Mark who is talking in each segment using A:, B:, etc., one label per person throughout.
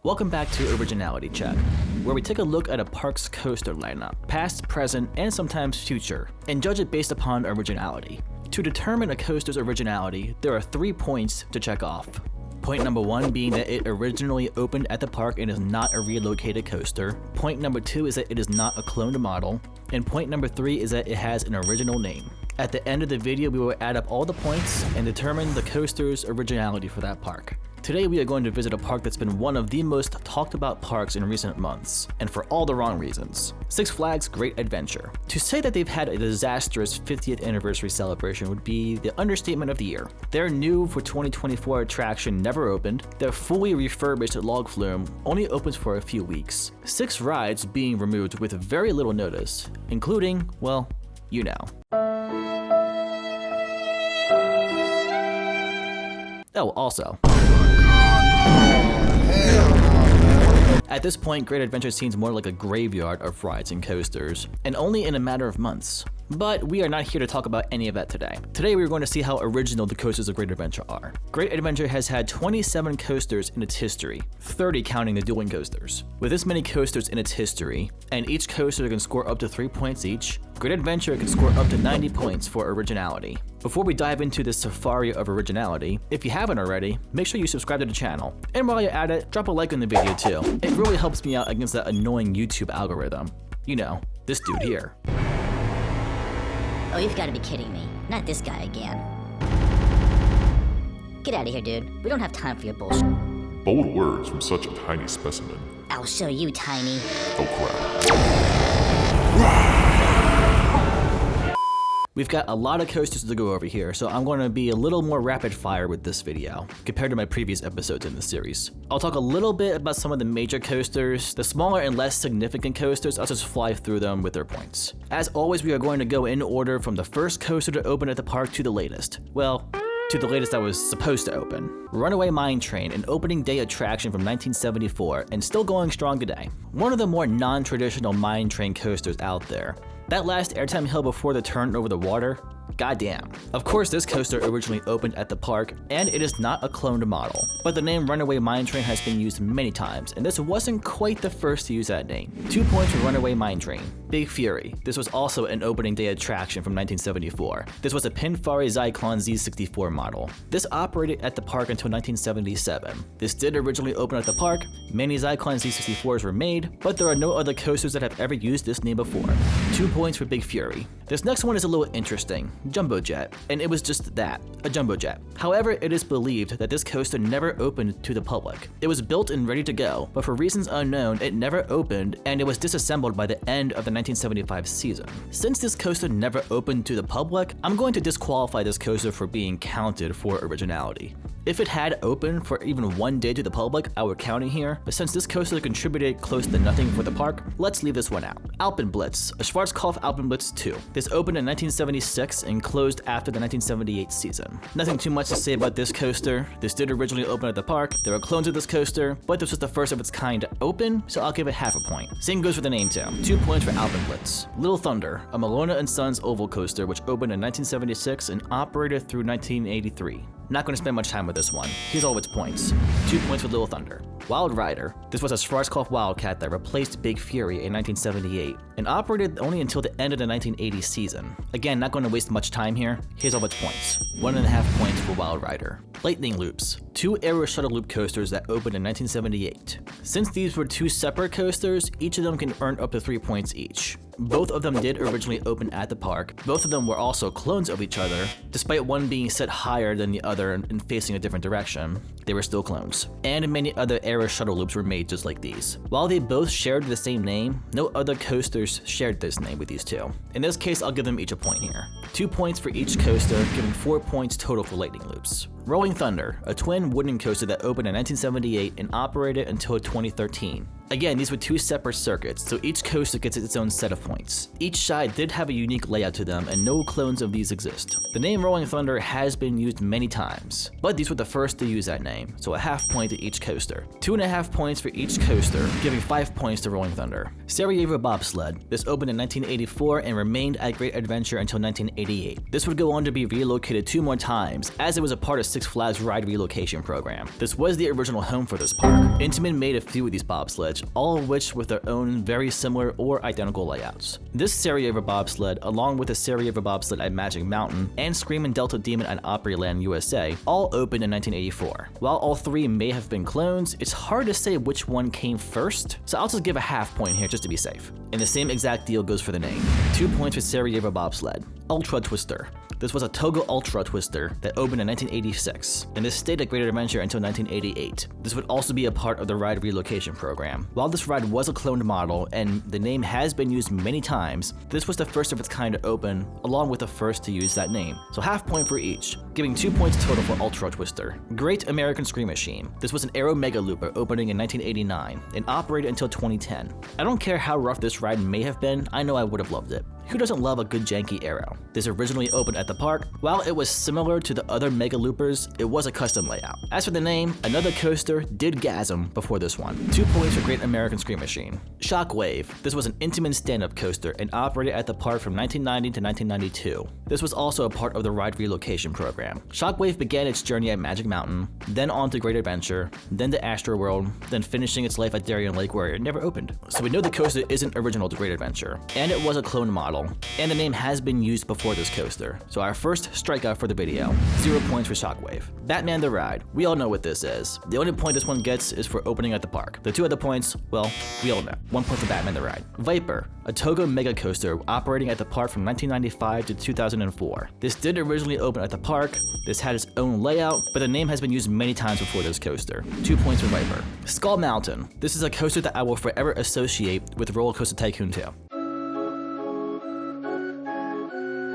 A: Welcome back to Originality Check, where we take a look at a park's coaster lineup, past, present, and sometimes future, and judge it based upon originality. To determine a coaster's originality, there are 3 points to check off. Point number 1 being that it originally opened at the park and is not a relocated coaster. Point number 2 is that it is not a cloned model. And point number 3 is that it has an original name. At the end of the video, we will add up all the points and determine the coaster's originality for that park. Today we are going to visit a park that's been one of the most talked about parks in recent months, and for all the wrong reasons. Six Flags Great Adventure. To say that they've had a disastrous 50th anniversary celebration would be the understatement of the year. Their new for 2024 attraction never opened. Their fully refurbished log flume only opens for a few weeks. 6 rides being removed with very little notice, including, well, you know. Oh, also. At this point, Great Adventure seems more like a graveyard of rides and coasters, and only in a matter of months. But we are not here to talk about any of that today. Today we are going to see how original the coasters of Great Adventure are. Great Adventure has had 27 coasters in its history, 30 counting the dueling coasters. With this many coasters in its history, and each coaster can score up to 3 points each, Great Adventure can score up to 90 points for originality. Before we dive into this safari of originality, if you haven't already, make sure you subscribe to the channel. And while you're at it, drop a like on the video too. It really helps me out against that annoying YouTube algorithm. You know, this dude here.
B: Oh, you've got to be kidding me. Not this guy again. Get out of here, dude. We don't have time for your bullshit.
C: Bold words from such a tiny specimen.
B: I'll show you, Tiny.
C: Oh crap.
A: We've got a lot of coasters to go over here, so I'm going to be a little more rapid fire with this video, compared to my previous episodes in this series. I'll talk a little bit about some of the major coasters. The smaller and less significant coasters, I'll just fly through them with their points. As always, we are going to go in order from the first coaster to open at the park to the latest. Well, to the latest that was supposed to open. Runaway Mine Train, an opening day attraction from 1974, and still going strong today. One of the more non-traditional mine train coasters out there. That last airtime hill before the turn over the water? Goddamn. Of course, this coaster originally opened at the park, and it is not a cloned model. But the name Runaway Mine Train has been used many times, and this wasn't quite the first to use that name. 2 points for Runaway Mine Train. Big Fury. This was also an opening day attraction from 1974. This was a Pinfari Zyklon Z64 model. This operated at the park until 1977. This did originally open at the park. Many Zyklon Z64s were made, but there are no other coasters that have ever used this name before. 2 points for Big Fury. This next one is a little interesting. Jumbo Jet, and it was just that, a jumbo jet. However, it is believed that this coaster never opened to the public. It was built and ready to go, but for reasons unknown, it never opened, and it was disassembled by the end of the 1975 season. Since this coaster never opened to the public, I'm going to disqualify this coaster for being counted for originality. If it had opened for even 1 day to the public, I would count it here, but since this coaster contributed close to nothing for the park, let's leave this one out. Alpenblitz, a Schwarzkopf Alpenblitz 2. This opened in 1976 and closed after the 1978 season. Nothing too much to say about this coaster. This did originally open at the park. There were clones of this coaster, but this was the first of its kind to open, so I'll give it half a point. Same goes for the name too. 2 points for Alpenblitz. Little Thunder, a Malona & Sons oval coaster which opened in 1976 and operated through 1983. Not going to spend much time with this one. Here's all of its points. 2 points for Little Thunder. Wild Rider. This was a Schwarzkopf Wildcat that replaced Big Fury in 1978 and operated only until the end of the 1980 season. Again, not going to waste much time here. Here's all of its points. 1.5 points for Wild Rider. Lightning Loops. 2 Aero Shuttle Loop coasters that opened in 1978. Since these were 2 separate coasters, each of them can earn up to 3 points each. Both of them did originally open at the park. Both of them were also clones of each other. Despite one being set higher than the other and facing a different direction, they were still clones. And many other Aero Shuttle Loops were made just like these. While they both shared the same name, no other coasters shared this name with these two. In this case, I'll give them each a point here. 2 points for each coaster, giving 4 points total for Lightning Loops. Rolling Thunder, a twin wooden coaster that opened in 1978 and operated until 2013. Again, these were 2 separate circuits, so each coaster gets its own set of points. Each side did have a unique layout to them, and no clones of these exist. The name Rolling Thunder has been used many times, but these were the first to use that name, so a half point to each coaster. 2.5 points for each coaster, giving 5 points to Rolling Thunder. Sarajevo Bobsled. This opened in 1984 and remained at Great Adventure until 1988. This would go on to be relocated 2 more times, as it was a part of Six Flags Ride Relocation Program. This was the original home for this park. Intamin made a few of these bobsleds, all of which with their own very similar or identical layouts. This Sarajevo bobsled, along with the Sarajevo bobsled at Magic Mountain and Screamin' Delta Demon at Opryland, USA, all opened in 1984. While all three may have been clones, it's hard to say which one came first, so I'll just give a half point here just to be safe. And the same exact deal goes for the name. 2 points for Sarajevo bobsled. Ultra Twister. This was a Togo Ultra Twister that opened in 1986, and this stayed at Great Adventure until 1988. This would also be a part of the ride relocation program. While this ride was a cloned model, and the name has been used many times, this was the first of its kind to open, along with the first to use that name. So half point for each, giving 2 points total for Ultra Twister. Great American Scream Machine. This was an Aero Mega Looper opening in 1989, and operated until 2010. I don't care how rough this ride may have been, I know I would have loved it. Who doesn't love a good janky Aero? This originally opened at the park. While it was similar to the other Mega Loopers, it was a custom layout. As for the name, another coaster did gasm before this one. 2 points for Great American Scream Machine. Shockwave. This was an Intamin stand-up coaster and operated at the park from 1990 to 1992. This was also a part of the ride relocation program. Shockwave began its journey at Magic Mountain, then on to Great Adventure, then to Astroworld, then finishing its life at Darien Lake where it never opened. So we know the coaster isn't original to Great Adventure, and it was a clone model. And the name has been used before this coaster. So our first strikeout for the video, 0 points for Shockwave. Batman the Ride, we all know what this is. The only point this one gets is for opening at the park. The 2 other points, well, we all know. 1 point for Batman the Ride. Viper, a Togo Mega Coaster operating at the park from 1995 to 2004. This did originally open at the park. This had its own layout, but the name has been used many times before this coaster. 2 points for Viper. Skull Mountain, this is a coaster that I will forever associate with Roller Coaster Tycoon 2.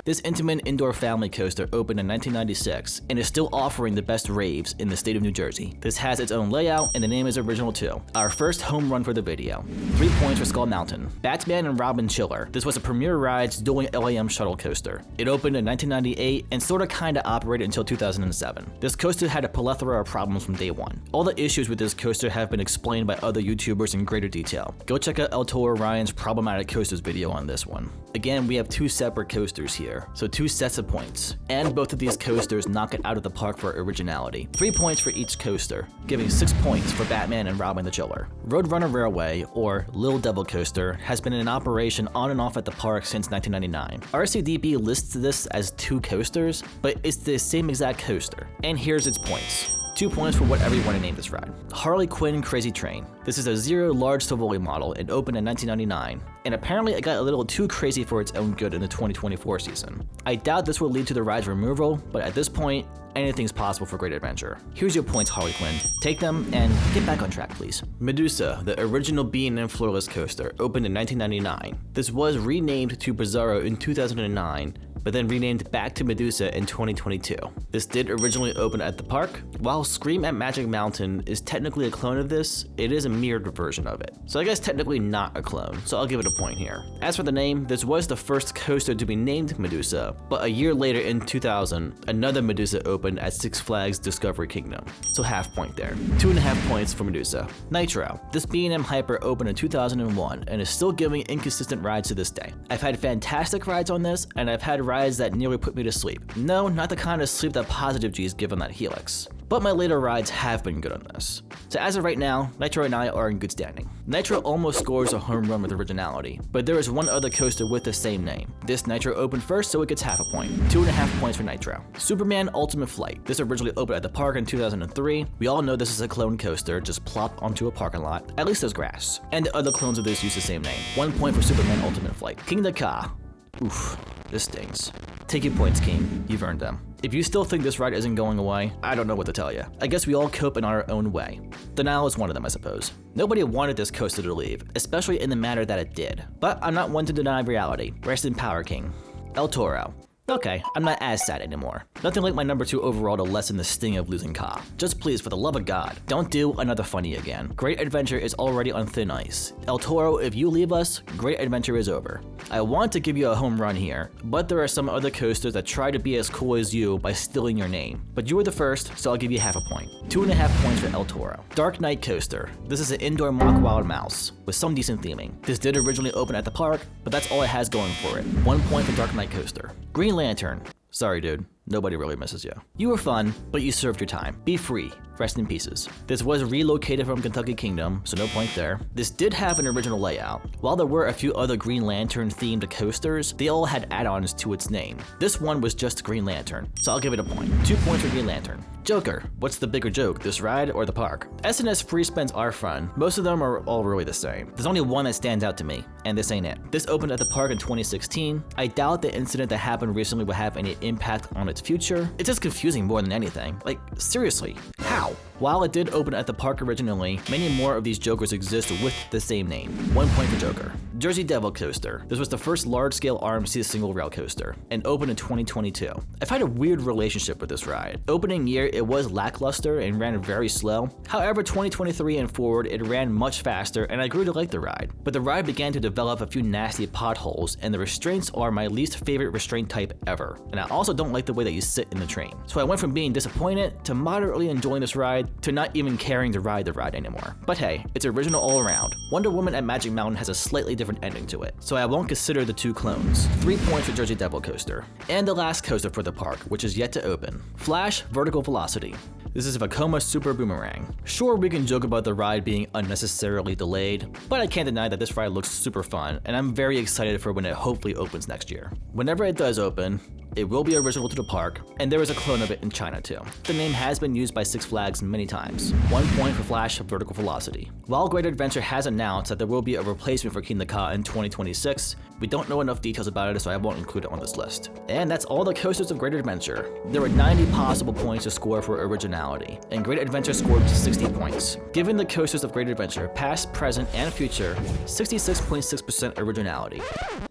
A: This Intamin indoor family coaster opened in 1996 and is still offering the best raves in the state of New Jersey. This has its own layout and the name is original too. Our first home run for the video. 3 points for Skull Mountain. Batman and Robin Chiller. This was a Premier Rides dueling LAM shuttle coaster. It opened in 1998 and sorta kinda operated until 2007. This coaster had a plethora of problems from day one. All the issues with this coaster have been explained by other YouTubers in greater detail. Go check out El Toro Ryan's Problematic Coasters video on this one. Again, we have 2 separate coasters here, so 2 sets of points. And both of these coasters knock it out of the park for originality. 3 points for each coaster, giving 6 points for Batman and Robin the Chiller. Roadrunner Railway, or Little Devil Coaster, has been in operation on and off at the park since 1999. RCDB lists this as 2 coasters, but it's the same exact coaster. And here's its points. 2 points for whatever you want to name this ride. Harley Quinn Crazy Train. This is a Zero large Tivoli model and opened in 1999, and apparently it got a little too crazy for its own good in the 2024 season. I doubt this will lead to the ride's removal, but at this point, anything's possible for Great Adventure. Here's your points, Harley Quinn. Take them and get back on track, please. Medusa, the original Bean and Floorless coaster, opened in 1999. This was renamed to Bizarro in 2009, but then renamed back to Medusa in 2022. This did originally open at the park. While Scream at Magic Mountain is technically a clone of this, it is a mirrored version of it. So I guess technically not a clone, so I'll give it a point here. As for the name, this was the first coaster to be named Medusa, but a year later in 2000, another Medusa opened at Six Flags Discovery Kingdom. So half point there. 2.5 points for Medusa. Nitro. This B&M Hyper opened in 2001 and is still giving inconsistent rides to this day. I've had fantastic rides on this, and I've had rides that nearly put me to sleep. No, not the kind of sleep that Positive G's given that Helix. But my later rides have been good on this. So as of right now, Nitro and I are in good standing. Nitro almost scores a home run with originality, but there is one other coaster with the same name. This Nitro opened first, so it gets half a point. 2.5 points for Nitro. Superman Ultimate Flight. This originally opened at the park in 2003. We all know this is a clone coaster, just plopped onto a parking lot. At least there's grass. And the other clones of this use the same name. 1 point for Superman Ultimate Flight. King the Ka. Oof, this stings. Take your points, King. You've earned them. If you still think this ride isn't going away, I don't know what to tell you. I guess we all cope in our own way. Denial is one of them, I suppose. Nobody wanted this coaster to leave, especially in the manner that it did. But I'm not one to deny reality. Rest in power, King. El Toro. Okay, I'm not as sad anymore. Nothing like my number 2 overall to lessen the sting of losing Ka. Just please, for the love of God, don't do another funny again. Great Adventure is already on thin ice. El Toro, if you leave us, Great Adventure is over. I want to give you a home run here, but there are some other coasters that try to be as cool as you by stealing your name. But you were the first, so I'll give you half a point. 2.5 points for El Toro. Dark Knight Coaster. This is an indoor mock wild mouse with some decent theming. This did originally open at the park, but that's all it has going for it. 1 point for Dark Knight Coaster. Green Lantern. Sorry, dude. Nobody really misses you. You were fun, but you served your time. Be free. Rest in pieces. This was relocated from Kentucky Kingdom, so no point there. This did have an original layout. While there were a few other Green Lantern themed coasters, they all had add-ons to its name. This one was just Green Lantern, so I'll give it a point. 2 points for Green Lantern. Joker. What's the bigger joke, this ride or the park? S&S free spins are fun. Most of them are all really the same. There's only one that stands out to me, and this ain't it. This opened at the park in 2016. I doubt the incident that happened recently will have any impact on its future. It's just confusing more than anything. Like, seriously, how? While it did open at the park originally, many more of these Jokers exist with the same name. 1 point for Joker. Jersey Devil Coaster. This was the first large-scale RMC single rail coaster, and opened in 2022. I've had a weird relationship with this ride. Opening year, it was lackluster and ran very slow. However, 2023 and forward, it ran much faster, and I grew to like the ride. But the ride began to develop a few nasty potholes, and the restraints are my least favorite restraint type ever. And I also don't like the way that you sit in the train. So I went from being disappointed to moderately enjoying this ride to not even caring to ride the ride anymore. But hey, it's original all around. Wonder Woman at Magic Mountain has a slightly different ending to it, so I won't consider the two clones. 3 points for Jersey Devil Coaster. And the last coaster for the park, which is yet to open. Flash Vertical Velocity. This is a Vekoma Super Boomerang. Sure, we can joke about the ride being unnecessarily delayed, but I can't deny that this ride looks super fun, and I'm very excited for when it hopefully opens next year. Whenever it does open, it will be original to the park, and there is a clone of it in China too. The name has been used by Six Flags many times. 1 point for Flash Vertical Velocity. While Great Adventure has announced that there will be a replacement for King the Ka in 2026, we don't know enough details about it, so I won't include it on this list. And that's all the coasters of Great Adventure. There were 90 possible points to score for originality, and Great Adventure scored 60 points. Given the coasters of Great Adventure, past, present, and future, 66.6% originality.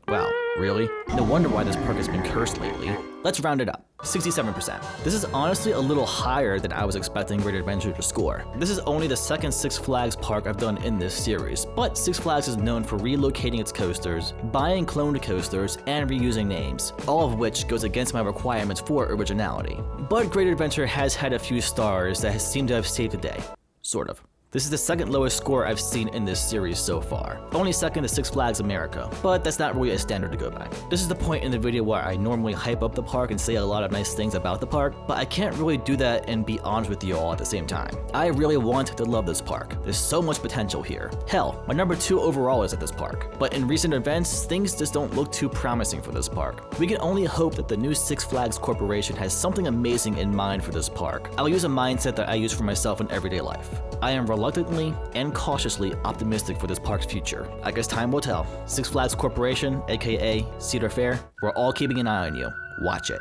A: Wow, really? No wonder why this park has been cursed lately. Let's round it up. 67%. This is honestly a little higher than I was expecting Great Adventure to score. This is only the second Six Flags park I've done in this series, but Six Flags is known for relocating its coasters, buying cloned coasters, and reusing names, all of which goes against my requirements for originality. But Great Adventure has had a few stars that seem to have saved the day. Sort of. This is the second lowest score I've seen in this series so far. Only second to Six Flags America, but that's not really a standard to go by. This is the point in the video where I normally hype up the park and say a lot of nice things about the park, but I can't really do that and be honest with you all at the same time. I really want to love this park. There's so much potential here. Hell, my number 2 overall is at this park. But in recent events, things just don't look too promising for this park. We can only hope that the new Six Flags Corporation has something amazing in mind for this park. I'll use a mindset that I use for myself in everyday life. I am reluctantly and cautiously optimistic for this park's future. I guess time will tell. Six Flags Corporation, aka Cedar Fair, we're all keeping an eye on you. Watch it.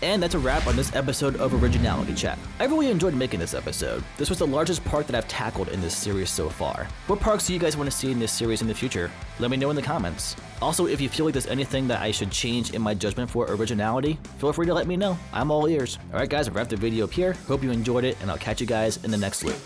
A: And that's a wrap on this episode of Originality Check. I really enjoyed making this episode. This was the largest park that I've tackled in this series so far. What parks do you guys want to see in this series in the future? Let me know in the comments. Also, if you feel like there's anything that I should change in my judgment for originality, feel free to let me know. I'm all ears. Alright guys, I've wrapped the video up here. Hope you enjoyed it, and I'll catch you guys in the next loop.